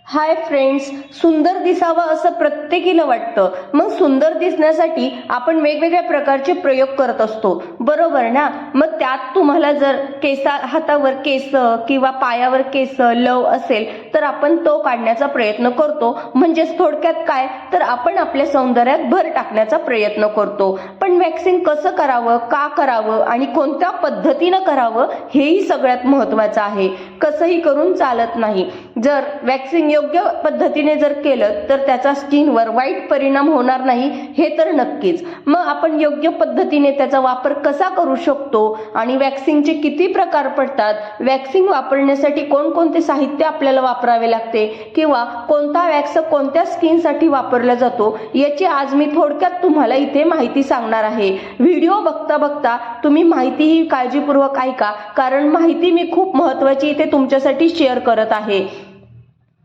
Hi friends, सुंदर दिसावं असं प्रत्येकीला वाटतं. मग सुंदर दिसण्यासाठी आपण वेगवेगळ्या प्रकारचे प्रयोग करत असतो, बरोबर ना? मग त्यात तुम्हाला जर हातावर केस किंवा पायावर केस लव असेल तर आपण तो काढण्याचा प्रयत्न करतो. म्हणजेच थोडक्यात काय, तर आपण आपल्या सौंदर्यात भर टाकण्याचा प्रयत्न करतो. पण वॅक्सिंग कसं करावं, का करावं आणि कोणत्या पद्धतीनं करावं हेही सगळ्यात महत्वाचं आहे. कसंही करून चालत नाही. जर वॅक्सिंग योग्य पद्धतीने जर केलं तर त्याचा स्किनवर वाईट परिणाम होणार नाही, हे तर नक्कीच. मग आपण योग्य पद्धतीने त्याचा वापर कसा करू शकतो आणि वॅक्सिंगचे किती प्रकार पडतात, वॅक्सिंग वापरण्यासाठी कोणकोणते साहित्य आपल्याला वापरावे लागते किंवा कोणता वॅक्स कोणत्या स्किनसाठी वापरला जातो, याची आज मी थोडक्यात तुम्हाला इथे माहिती सांगणार आहे. व्हिडिओ बघता बघता तुम्ही माहिती ही काळजीपूर्वक ऐका, कारण माहिती मी खूप महत्त्वाची इथे तुमच्यासाठी शेअर करत आहे.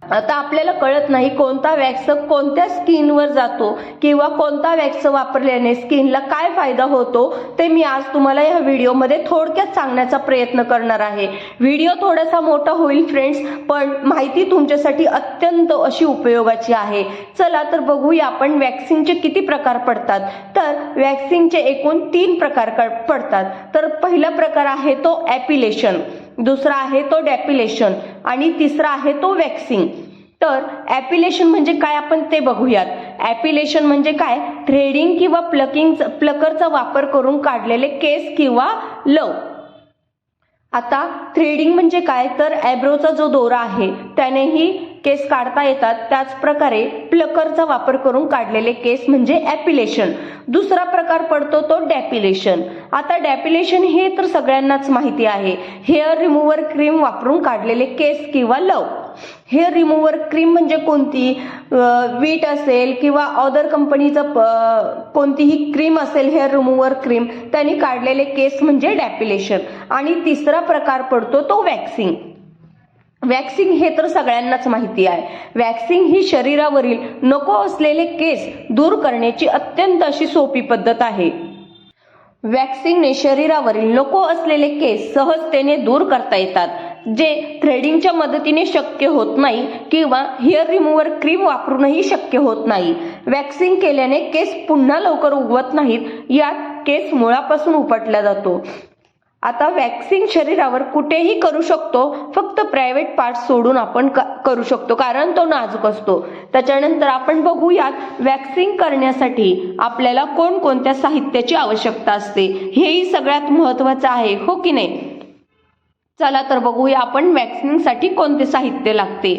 आता आपल्याला कळत नाही कोणता वॅक्स कोणत्या स्किनवर जातो किंवा कोणता वॅक्स वापरल्याने स्किनला काय फायदा होतो, ते मी आज तुम्हाला या व्हिडिओमध्ये थोडक्यात सांगण्याचा प्रयत्न करणार आहे. व्हिडिओ थोडासा मोठा होईल फ्रेंड्स, पण माहिती तुमच्यासाठी अत्यंत अशी उपयोगाची आहे. चला तर बघूया आपण वॅक्सिंगचे किती प्रकार पडतात. तर वॅक्सिंगचे एकूण 3 प्रकार पडतात. तर पहिला प्रकार आहे तो ॲपिलेशन, दुसरा आहे तो डेपिलेशन आणि तिसरा आहे तो वॅक्सिंग. तर ॲपिलेशन म्हणजे काय आपण ते बघूयात. ॲपिलेशन म्हणजे काय, थ्रेडिंग किंवा प्लकरचा वापर करून काढलेले केस किंवा लव. आता थ्रेडिंग म्हणजे काय, तर ॲब्रोचा जो दोरा आहे त्यानेही केस काढता येतात. त्याच प्रकारे प्लकरचा वापर करून काढलेले केस म्हणजे ॲपिलेशन. दुसरा प्रकार पडतो तो डेपिलेशन. आता डेपिलेशन हे तर सगळ्यांनाच माहिती आहे, हेअर रिमूव्हर क्रीम वापरून काढलेले केस किंवा लव. हेअर रिमूव्हर क्रीम म्हणजे कोणती, वीट असेल किंवा अदर कंपनीचं कोणतीही क्रीम असेल, हेअर रिमूव्हर क्रीम, त्यांनी काढलेले केस म्हणजे डेपिलेशन. आणि तिसरा प्रकार पडतो तो वॅक्सिंग. वॅक्सिंग हे तर सगळ्यांनाच माहिती आहे. वॅक्सिंग ही शरीरावरील नको असलेले केस दूर करण्याची अत्यंत अशी सोपी पद्धत आहे. वॅक्सिंगने शरीरावरील नको असलेले केस सहजतेने दूर करता येतात, जे थ्रेडिंगच्या मदतीने शक्य होत नाही किंवा हेअर रिमूव्हर क्रीम वापरूनही शक्य होत नाही. वॅक्सिंग केल्याने केस पुन्हा लवकर उगवत नाहीत, यात केस मुळापासून उपटला जातो. आता वॅक्सिंग शरीरावर कुठेही करू शकतो, फक्त प्रायव्हेट पार्ट सोडून आपण करू शकतो, कारण तो नाजूक असतो. त्याच्यानंतर आपण बघूयात वॅक्सिंग करण्यासाठी आपल्याला कोणकोणत्या साहित्याची आवश्यकता असते. हेही सगळ्यात महत्त्वाचं आहे, हो की नाही? चला तर बघूया आपण वॅक्सिंगसाठी कोणते साहित्य लागते.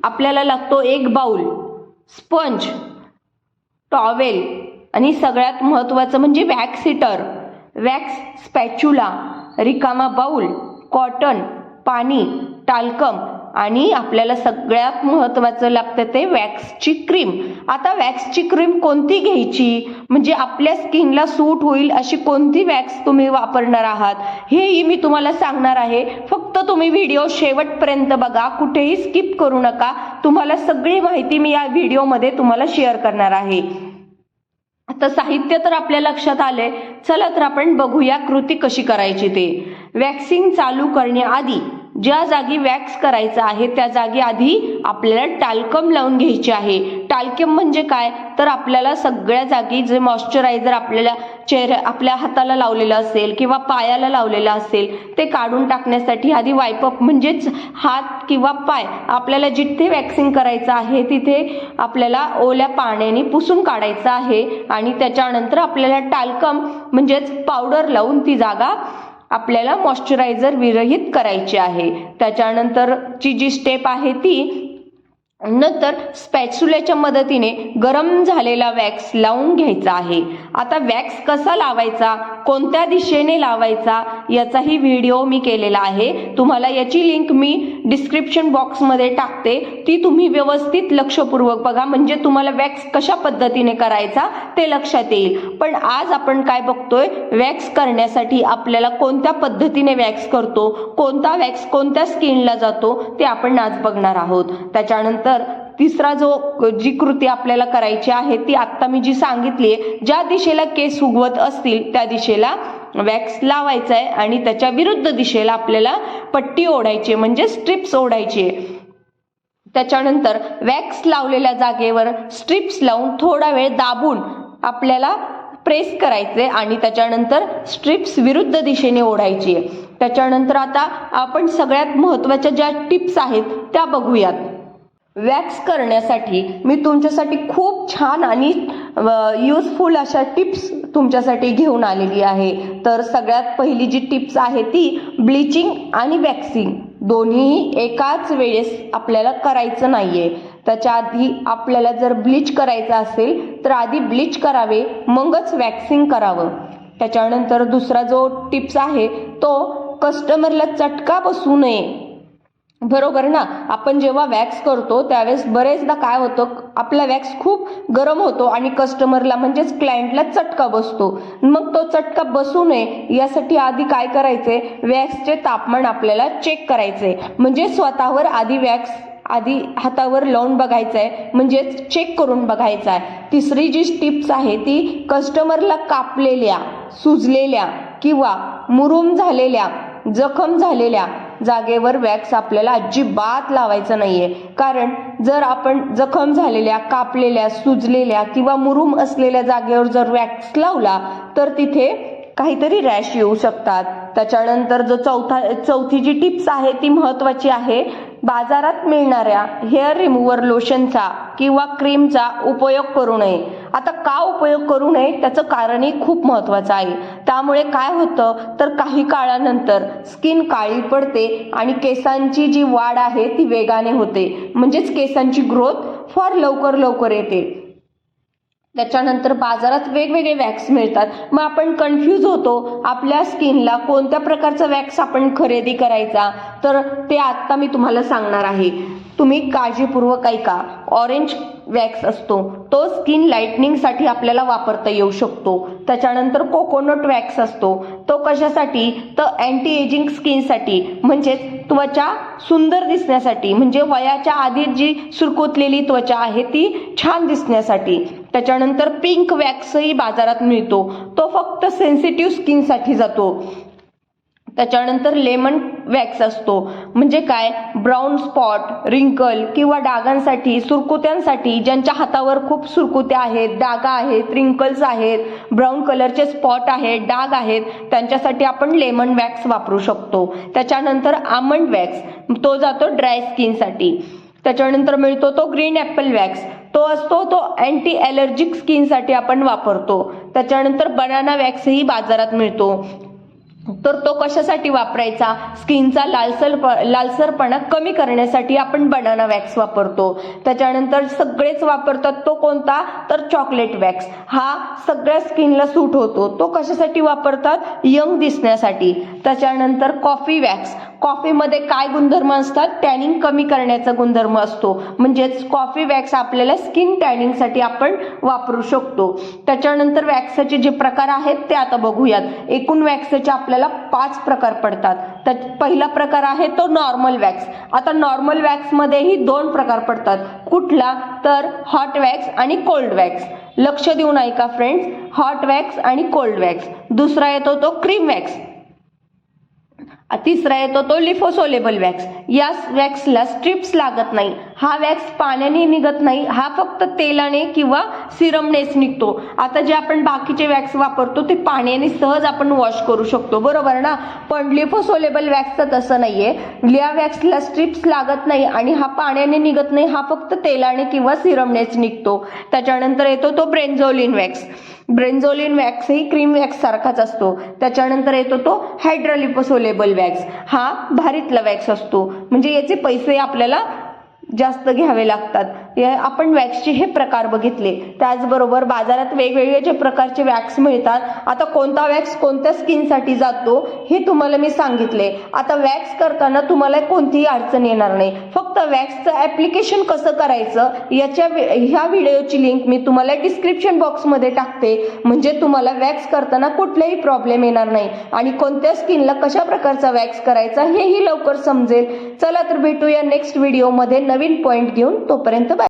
आपल्याला लागतो एक बाउल, स्पंज, टॉवेल आणि सगळ्यात महत्त्वाचं म्हणजे वॅक्स हिटर, वॅक्स स्पॅच्युला, रिकामा बाउल, कॉटन, पाणी, टाल्कम आणि आपल्याला सगळ्यात महत्त्वाचं लागतं ते वॅक्सची क्रीम. आता वॅक्सची क्रीम कोणती घ्यायची, म्हणजे आपल्या स्किनला सूट होईल अशी कोणती वॅक्स तुम्ही वापरणार आहात, हेही मी तुम्हाला सांगणार आहे. फक्त तुम्ही व्हिडिओ शेवटपर्यंत बघा, कुठेही स्किप करू नका. तुम्हाला सगळी माहिती मी या व्हिडिओमध्ये तुम्हाला शेअर करणार आहे. आता साहित्य तर आपल्या लक्षात आले. चला तर आपण बघूया कृती कशी करायची ते. वॅक्सिंग चालू करण्याआधी ज्या जागी वॅक्स करायचा आहे त्या जागी आधी आपल्याला टाल्कम लावून घ्यायचे आहे. टाल्कम म्हणजे काय, तर आपल्याला सगळ्या जागी जे मॉइश्चरायझर आपल्याला आपल्या हाताला लावलेलं असेल किंवा पायाला लावलेलं असेल ते काढून टाकण्यासाठी आधी वायपअप म्हणजेच हात किंवा पाय आपल्याला जिथे वॅक्सिंग करायचं आहे तिथे आपल्याला ओल्या पाण्याने पुसून काढायचं आहे. आणि त्याच्यानंतर आपल्याला टाल्कम म्हणजेच पावडर लावून ती जागा आपल्याला मॉइश्चरायझर विरहित करायची आहे. त्याच्यानंतरची जी स्टेप आहे ती, नंतर स्पॅच्युलाच्या मदतीने गरम झालेला वॅक्स लावून घ्यायचा आहे. आता वॅक्स कसा लावायचा, कोणत्या दिशेने लावायचा, याचाही व्हिडिओ मी केलेला आहे. तुम्हाला याची लिंक मी डिस्क्रिप्शन बॉक्समध्ये टाकते, ती तुम्ही व्यवस्थित लक्षपूर्वक बघा, म्हणजे तुम्हाला वॅक्स कशा पद्धतीने करायचा ते लक्षात येईल. पण आज आपण काय बघतोय, वॅक्स करण्यासाठी आपल्याला कोणत्या पद्धतीने वॅक्स करतो, कोणता वॅक्स कोणत्या स्किनला जातो ते आपण आज बघणार आहोत. त्याच्यानंतर तिसरा जी कृती आपल्याला करायची आहे ती आता मी जी सांगितली, ज्या दिशेला केस उगवत असतील त्या दिशेला वॅक्स लावायचा आहे आणि त्याच्या विरुद्ध दिशेला आपल्याला पट्टी ओढायची म्हणजे स्ट्रिप्स ओढायची. त्याच्यानंतर वॅक्स लावलेल्या जागेवर स्ट्रिप्स लावून थोडा वेळ दाबून आपल्याला प्रेस करायचे आणि त्याच्यानंतर स्ट्रिप्स विरुद्ध दिशेने ओढायची. त्याच्यानंतर आता आपण सगळ्यात महत्त्वाच्या ज्या टिप्स आहेत त्या बघूयात. वॅक्स करण्यासाठी मी तुमच्यासाठी खूप छान आणि युजफुल अशा टिप्स तुमच्यासाठी घेऊन आलेली आहे. तर सगळ्यात पहिली जी टिप्स आहे ती ब्लिचिंग आणि वॅक्सिंग दोन्ही एकाच वेळेस आपल्याला करायचं नाहीये. त्याच्या आधी आपल्याला जर ब्लीच करायचं असेल तर आधी ब्लीच करावे, मगच वॅक्सिंग करावं. त्याच्यानंतर दुसरा जो टिप्स आहे तो कस्टमरला चटका बसू नये. बरोबर ना, आपण जेव्हा वॅक्स करतो त्यावेळेस बरेचदा काय होतं, आपला वॅक्स खूप गरम होतो आणि कस्टमरला म्हणजेच क्लायंटला चटका बसतो. मग तो चटका बसू नये यासाठी आधी काय करायचे, वॅक्सचे तापमान आपल्याला चेक करायचे. म्हणजे स्वतःवर आधी वॅक्स आधी हातावर लावून बघायचं आहे, म्हणजेच चेक करून बघायचं आहे. तिसरी जी टिप्स आहे ती कस्टमरला कापलेल्या, सुजलेल्या किंवा मुरूम झालेल्या, जखम झालेल्या जागेवर वॅक्स आपल्याला अजिबात लावायचं नाहीये. कारण जर आपण जखम झालेल्या, कापलेल्या, सुजलेल्या किंवा मुरूम असलेल्या जागेवर जर वॅक्स लावला तर तिथे काहीतरी रॅश येऊ शकतात. त्याच्यानंतर जो चौथी जी टिप्स आहे ती महत्वाची आहे. बाजारात मिळणाऱ्या हेअर रिमूव्हर लोशनचा किंवा क्रीमचा उपयोग करू नये. आता का उपयोग करू नये त्याचं कारणही खूप महत्वाचं आहे. त्यामुळे काय होतं तर काही काळानंतर स्किन काळी पडते आणि केसांची जी वाढ आहे ती वेगाने होते, म्हणजेच केसांची ग्रोथ फार लवकर येते. त्याच्यानंतर बाजारात वेगवेगळे वॅक्स मिळतात, मग आपण कन्फ्यूज होतो आपल्या स्किनला कोणत्या प्रकारचा वॅक्स आपण खरेदी करायचा. तर ते आता मी तुम्हाला सांगणार आहे, तुम्ही काळजीपूर्वक ऐका. ऑरेंज वॅक्स असतो तो स्किन लाईटनिंगसाठी आपल्याला वापरता येऊ शकतो. त्याच्यानंतर कोकोनट वॅक्स असतो तो कशासाठी, तर अँटी एजिंग स्किनसाठी, म्हणजेच त्वचा सुंदर दिसण्यासाठी, म्हणजे वयाच्या आधी जी सुरकुतलेली त्वचा आहे ती छान दिसण्यासाठी. त्याच्यानंतर पिंक वॅक्सही बाजारात मिळतो, तो फक्त सेन्सिटिव्ह स्किनसाठी जातो. त्याच्यानंतर लेमन वॅक्स असतो, म्हणजे काय, ब्राऊन स्पॉट, रिंकल किंवा डागांसाठी, सुरकुत्यांसाठी, ज्यांच्या हातावर खूप सुरकुत्या आहेत, डागा आहेत, रिंकल्स आहेत, ब्राऊन कलरचे स्पॉट आहेत, डाग आहेत, त्यांच्यासाठी आपण लेमन वॅक्स वापरू शकतो. त्याच्यानंतर आमंड वॅक्स, तो जातो ड्राय स्किनसाठी. त्याच्यानंतर मिळतो तो ग्रीन ॲपल वॅक्स, तो असतो तो अँटी ॲलर्जिक स्किनसाठी आपण वापरतो. त्याच्यानंतर बनाना वॅक्सही बाजारात मिळतो, तर तो कशासाठी वापरायचा, स्किनचा लालसरपणा कमी करण्यासाठी आपण बनाना वॅक्स वापरतो. त्याच्यानंतर सगळेच वापरतात तो कोणता, तर चॉकलेट वॅक्स. हा सगळ्या स्किनला सूट होतो, तो कशासाठी वापरतात, यंग दिसण्यासाठी. त्याच्यानंतर कॉफी वॅक्स, कॉफीमध्ये काय गुणधर्म असतात, टॅनिंग कमी करण्याचा गुणधर्म असतो, म्हणजेच कॉफी वॅक्स आपल्याला स्किन टॅनिंगसाठी आपण वापरू शकतो. त्याच्यानंतर वॅक्सचे जे प्रकार आहेत ते आता बघूयात. एकूण वॅक्सचे आपल्याला 5 प्रकार पडतात. तर पहिला प्रकार आहे तो नॉर्मल वॅक्स. आता नॉर्मल वॅक्स मध्येही 2 प्रकार पडतात. कुठला, तर हॉट वॅक्स आणि कोल्ड वॅक्स. लक्ष देऊन ऐका फ्रेंड्स, हॉट वॅक्स आणि कोल्ड वॅक्स. दुसरा येतो तो क्रीम वॅक्स. तिसरा येतो तो लिफोसोलेबल वॅक्स. या वॅक्सला स्ट्रिप्स लागत नाही, हा वॅक्स पाण्याने निघत नाही, हा फक्त तेलाने किंवा सिरमनेच निघतो. आता जे आपण बाकीचे वॅक्स वापरतो ते पाण्याने सहज आपण वॉश करू शकतो, बरोबर ना. पण लिफोसोलेबल वॅक्सचं तसं नाहीये. या वॅक्सला स्ट्रिप्स लागत नाही आणि हा पाण्याने निघत नाही, हा फक्त तेलाने किंवा सिरमनेच निघतो. त्याच्यानंतर येतो तो ब्रेंझोलिन वॅक्स. ब्रेंझोलिन वॅक्स ही क्रीम वॅक्स सारखाच असतो. त्याच्यानंतर येतो तो हायड्रोलिपोसोलेबल वॅक्स. हा भारीतला वॅक्स असतो, म्हणजे याचे पैसे आपल्याला जास्त घ्यावे लागतात. आपण वॅक्सचे हे प्रकार बघितले. त्याचबरोबर बाजारात वेगवेगळे जे प्रकारचे वॅक्स मिळतात. आता कोणता वॅक्स कोणत्या स्किनसाठी जातो हे तुम्हाला मी सांगितले. आता वॅक्स करताना तुम्हाला कोणतीही अडचण येणार नाही. फक्त वॅक्सचं ऍप्लिकेशन कसं करायचं ह्या व्हिडिओची लिंक मी तुम्हाला डिस्क्रिप्शन बॉक्समध्ये टाकते, म्हणजे तुम्हाला वॅक्स करताना कुठलाही प्रॉब्लेम येणार नाही आणि कोणत्या स्किनला कशा प्रकारचा वॅक्स करायचा हेही लवकर समजेल. चला तर भेटूया नेक्स्ट व्हिडिओमध्ये नवीन पॉइंट घेऊन. तोपर्यंत बाय.